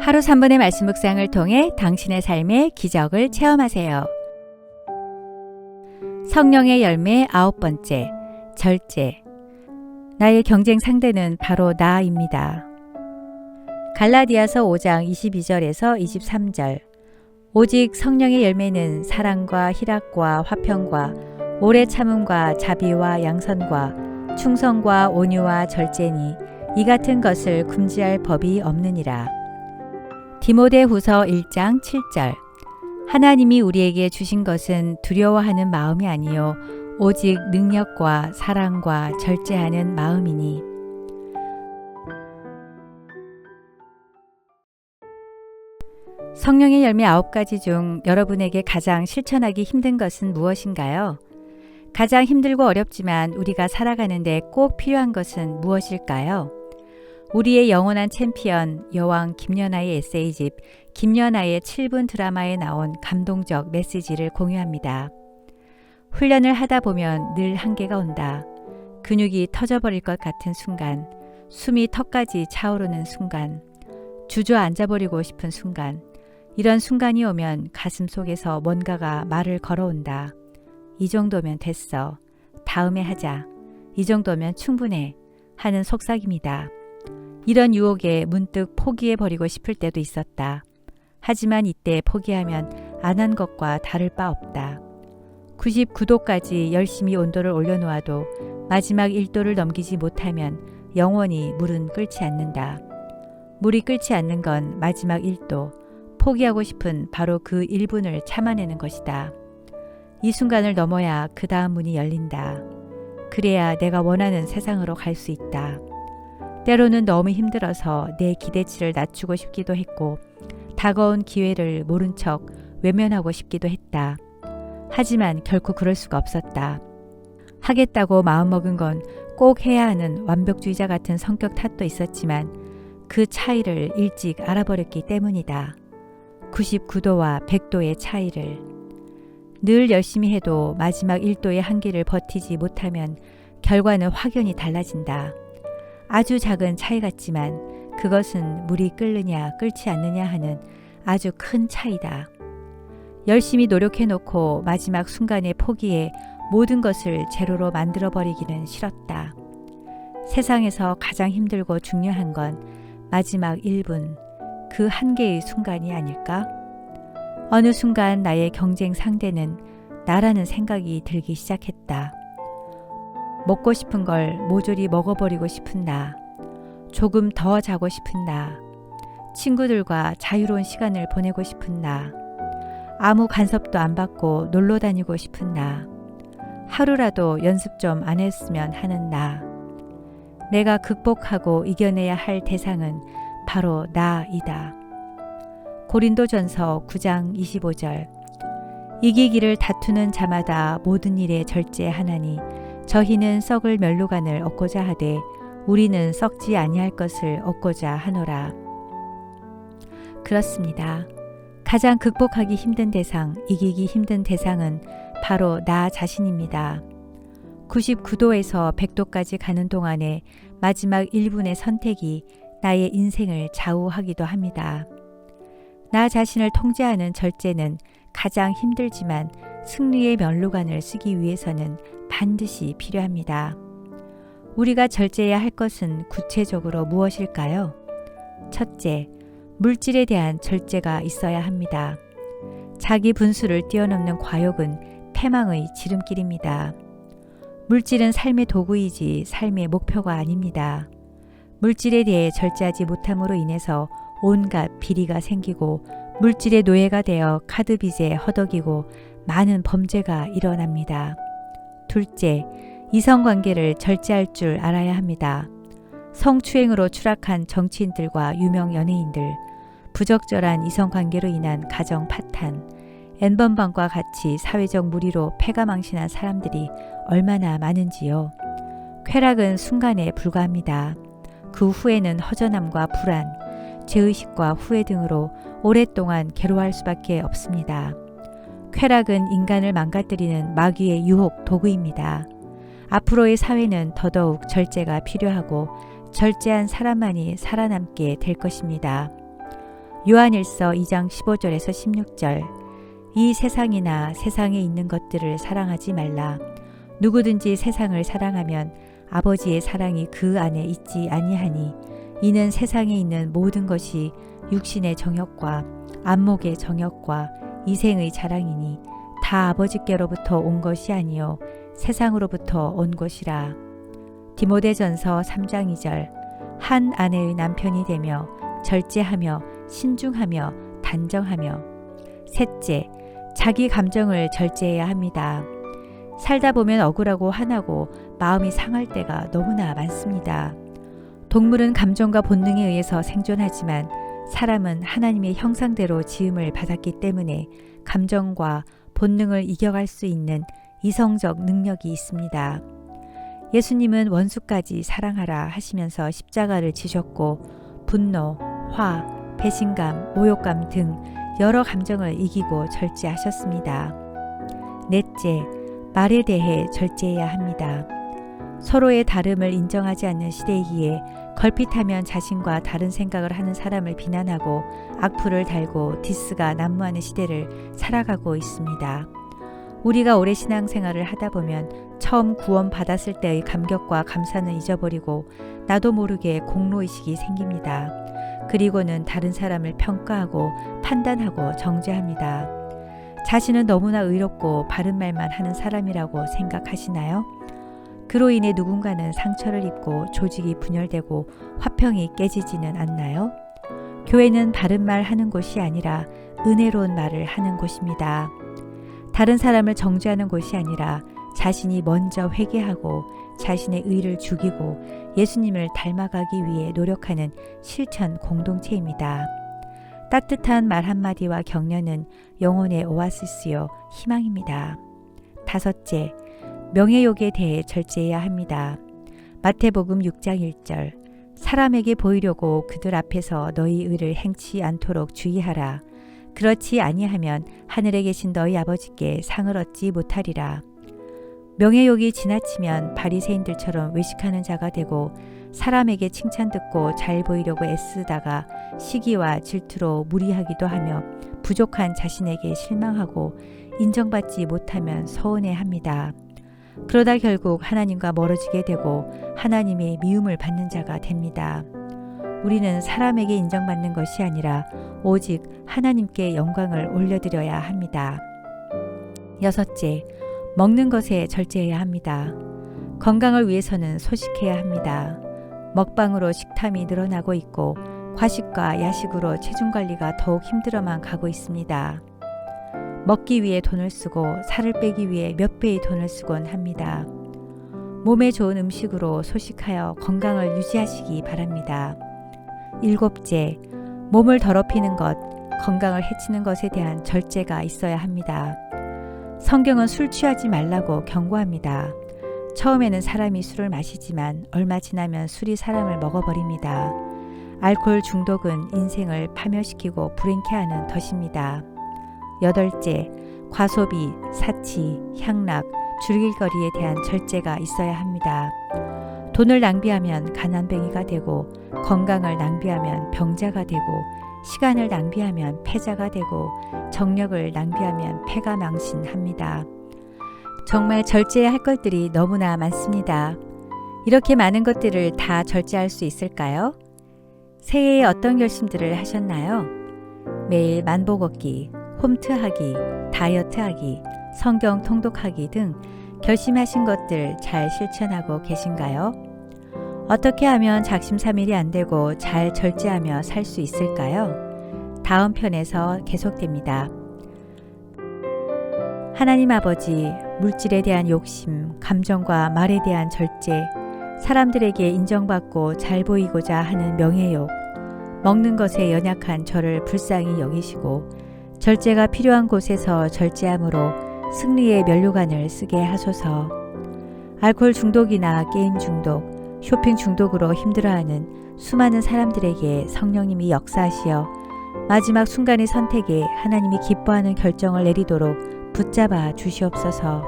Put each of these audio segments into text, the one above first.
하루 3분의 말씀 묵상을 통해 당신의 삶의 기적을 체험하세요. 성령의 열매 9번째, 절제. 나의 경쟁 상대는 바로 나입니다. 갈라디아서 5장 22절에서 23절. 오직 성령의 열매는 사랑과 희락과 화평과 오래 참음과 자비와 양선과 충성과 온유와 절제니 이 같은 것을 금지할 법이 없느니라. 디모데후서 1장 7절. 하나님이 우리에게 주신 것은 두려워하는 마음이 아니요 오직 능력과 사랑과 절제하는 마음이니. 성령의 열매 9가지 중 여러분에게 가장 실천하기 힘든 것은 무엇인가요? 가장 힘들고 어렵지만 우리가 살아가는데 꼭 필요한 것은 무엇일까요? 우리의 영원한 챔피언 여왕 김연아의 에세이집 김연아의 7분 드라마에 나온 감동적 메시지를 공유합니다. 훈련을 하다 보면 늘 한계가 온다. 근육이 터져버릴 것 같은 순간, 숨이 턱까지 차오르는 순간, 주저앉아버리고 싶은 순간, 이런 순간이 오면 가슴 속에서 뭔가가 말을 걸어온다. 이 정도면 됐어. 다음에 하자. 이 정도면 충분해. 하는 속삭임이다. 이런 유혹에 문득 포기해버리고 싶을 때도 있었다. 하지만 이때 포기하면 안 한 것과 다를 바 없다. 99도까지 열심히 온도를 올려놓아도 마지막 1도를 넘기지 못하면 영원히 물은 끓지 않는다. 물이 끓지 않는 건 마지막 1도, 포기하고 싶은 바로 그 1분을 참아내는 것이다. 이 순간을 넘어야 그 다음 문이 열린다. 그래야 내가 원하는 세상으로 갈 수 있다. 때로는 너무 힘들어서 내 기대치를 낮추고 싶기도 했고 다가온 기회를 모른 척 외면하고 싶기도 했다. 하지만 결코 그럴 수가 없었다. 하겠다고 마음먹은 건 꼭 해야 하는 완벽주의자 같은 성격 탓도 있었지만 그 차이를 일찍 알아버렸기 때문이다. 99도와 100도의 차이를. 늘 열심히 해도 마지막 1도의 한계를 버티지 못하면 결과는 확연히 달라진다. 아주 작은 차이 같지만 그것은 물이 끓느냐 끓지 않느냐 하는 아주 큰 차이다. 열심히 노력해놓고 마지막 순간에 포기해 모든 것을 제로로 만들어버리기는 싫었다. 세상에서 가장 힘들고 중요한 건 마지막 1분, 그 한계의 순간이 아닐까? 어느 순간 나의 경쟁 상대는 나라는 생각이 들기 시작했다. 먹고 싶은 걸 모조리 먹어버리고 싶은 나, 조금 더 자고 싶은 나, 친구들과 자유로운 시간을 보내고 싶은 나, 아무 간섭도 안 받고 놀러 다니고 싶은 나, 하루라도 연습 좀 안 했으면 하는 나. 내가 극복하고 이겨내야 할 대상은 바로 나이다. 고린도전서 9장 25절. 이기기를 다투는 자마다 모든 일에 절제하나니 저희는 썩을 멸루간을 얻고자 하되 우리는 썩지 아니할 것을 얻고자 하노라. 그렇습니다. 가장 극복하기 힘든 대상, 이기기 힘든 대상은 바로 나 자신입니다. 99도에서 100도까지 가는 동안에 마지막 1분의 선택이 나의 인생을 좌우하기도 합니다. 나 자신을 통제하는 절제는 가장 힘들지만 승리의 면류관을 쓰기 위해서는 반드시 필요합니다. 우리가 절제해야 할 것은 구체적으로 무엇일까요? 첫째, 물질에 대한 절제가 있어야 합니다. 자기 분수를 뛰어넘는 과욕은 패망의 지름길입니다. 물질은 삶의 도구이지 삶의 목표가 아닙니다. 물질에 대해 절제하지 못함으로 인해서 온갖 비리가 생기고 물질의 노예가 되어 카드빚에 허덕이고 많은 범죄가 일어납니다. 둘째, 이성관계를 절제할 줄 알아야 합니다. 성추행으로 추락한 정치인들과 유명 연예인들, 부적절한 이성관계로 인한 가정 파탄, N번방과 같이 사회적 무리로 패가망신한 사람들이 얼마나 많은지요. 쾌락은 순간에 불과합니다. 그 후에는 허전함과 불안, 죄의식과 후회 등으로 오랫동안 괴로워할 수밖에 없습니다. 쾌락은 인간을 망가뜨리는 마귀의 유혹 도구입니다. 앞으로의 사회는 더더욱 절제가 필요하고 절제한 사람만이 살아남게 될 것입니다. 요한일서 2장 15절에서 16절. 이 세상이나 세상에 있는 것들을 사랑하지 말라. 누구든지 세상을 사랑하면 아버지의 사랑이 그 안에 있지 아니하니 이는 세상에 있는 모든 것이 육신의 정욕과 안목의 정욕과 이생의 자랑이니 다 아버지께로부터 온 것이 아니요 세상으로부터 온 것이라. 디모데전서 3장 2절. 한 아내의 남편이 되며 절제하며 신중하며 단정하며. 셋째, 자기 감정을 절제해야 합니다. 살다 보면 억울하고 화나고 마음이 상할 때가 너무나 많습니다. 동물은 감정과 본능에 의해서 생존하지만 사람은 하나님의 형상대로 지음을 받았기 때문에 감정과 본능을 이겨갈 수 있는 이성적 능력이 있습니다. 예수님은 원수까지 사랑하라 하시면서 십자가를 지셨고 분노, 화, 배신감, 모욕감 등 여러 감정을 이기고 절제하셨습니다. 넷째, 말에 대해 절제해야 합니다. 서로의 다름을 인정하지 않는 시대이기에 걸핏하면 자신과 다른 생각을 하는 사람을 비난하고 악플을 달고 디스가 난무하는 시대를 살아가고 있습니다. 우리가 오래 신앙생활을 하다 보면 처음 구원 받았을 때의 감격과 감사는 잊어버리고 나도 모르게 공로의식이 생깁니다. 그리고는 다른 사람을 평가하고 판단하고 정죄합니다. 자신은 너무나 의롭고 바른 말만 하는 사람이라고 생각하시나요? 그로 인해 누군가는 상처를 입고 조직이 분열되고 화평이 깨지지는 않나요? 교회는 바른 말 하는 곳이 아니라 은혜로운 말을 하는 곳입니다. 다른 사람을 정죄하는 곳이 아니라 자신이 먼저 회개하고 자신의 의를 죽이고 예수님을 닮아가기 위해 노력하는 실천 공동체입니다. 따뜻한 말 한마디와 격려는 영혼의 오아시스요 희망입니다. 다섯째, 명예욕에 대해 절제해야 합니다. 마태복음 6장 1절. 사람에게 보이려고 그들 앞에서 너희 의를 행치 않도록 주의하라. 그렇지 아니하면 하늘에 계신 너희 아버지께 상을 얻지 못하리라. 명예욕이 지나치면 바리새인들처럼 외식하는 자가 되고 사람에게 칭찬 듣고 잘 보이려고 애쓰다가 시기와 질투로 무리하기도 하며 부족한 자신에게 실망하고 인정받지 못하면 서운해합니다. 그러다 결국 하나님과 멀어지게 되고 하나님의 미움을 받는 자가 됩니다. 우리는 사람에게 인정받는 것이 아니라 오직 하나님께 영광을 올려드려야 합니다. 여섯째, 먹는 것에 절제해야 합니다. 건강을 위해서는 소식해야 합니다. 먹방으로 식탐이 늘어나고 있고 과식과 야식으로 체중 관리가 더욱 힘들어만 가고 있습니다. 먹기 위해 돈을 쓰고 살을 빼기 위해 몇 배의 돈을 쓰곤 합니다. 몸에 좋은 음식으로 소식하여 건강을 유지하시기 바랍니다. 일곱째, 몸을 더럽히는 것, 건강을 해치는 것에 대한 절제가 있어야 합니다. 성경은 술 취하지 말라고 경고합니다. 처음에는 사람이 술을 마시지만 얼마 지나면 술이 사람을 먹어버립니다. 알코올 중독은 인생을 파멸시키고 불행케 하는 덫입니다. 여덟째, 과소비, 사치, 향락, 줄길거리에 대한 절제가 있어야 합니다. 돈을 낭비하면 가난뱅이가 되고 건강을 낭비하면 병자가 되고 시간을 낭비하면 패자가 되고 정력을 낭비하면 패가 망신합니다. 정말 절제해야 할 것들이 너무나 많습니다. 이렇게 많은 것들을 다 절제할 수 있을까요? 새해에 어떤 결심들을 하셨나요? 매일 만보 걷기, 홈트하기, 다이어트하기, 성경 통독하기 등 결심하신 것들 잘 실천하고 계신가요? 어떻게 하면 작심삼일이 안 되고 잘 절제하며 살 수 있을까요? 다음 편에서 계속됩니다. 하나님 아버지, 물질에 대한 욕심, 감정과 말에 대한 절제, 사람들에게 인정받고 잘 보이고자 하는 명예욕, 먹는 것에 연약한 저를 불쌍히 여기시고 절제가 필요한 곳에서 절제함으로 승리의 면류관을 쓰게 하소서. 알코올 중독이나 게임 중독, 쇼핑 중독으로 힘들어하는 수많은 사람들에게 성령님이 역사하시어 마지막 순간의 선택에 하나님이 기뻐하는 결정을 내리도록 붙잡아 주시옵소서.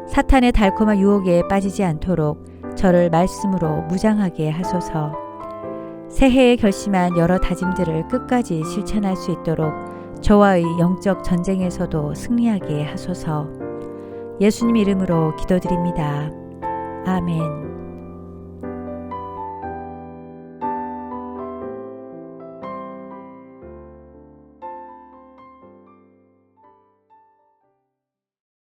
사탄의 달콤한 유혹에 빠지지 않도록 저를 말씀으로 무장하게 하소서. 새해에 결심한 여러 다짐들을 끝까지 실천할 수 있도록 저와의 영적 전쟁에서도 승리하게 하소서. 예수님 이름으로 기도드립니다. 아멘.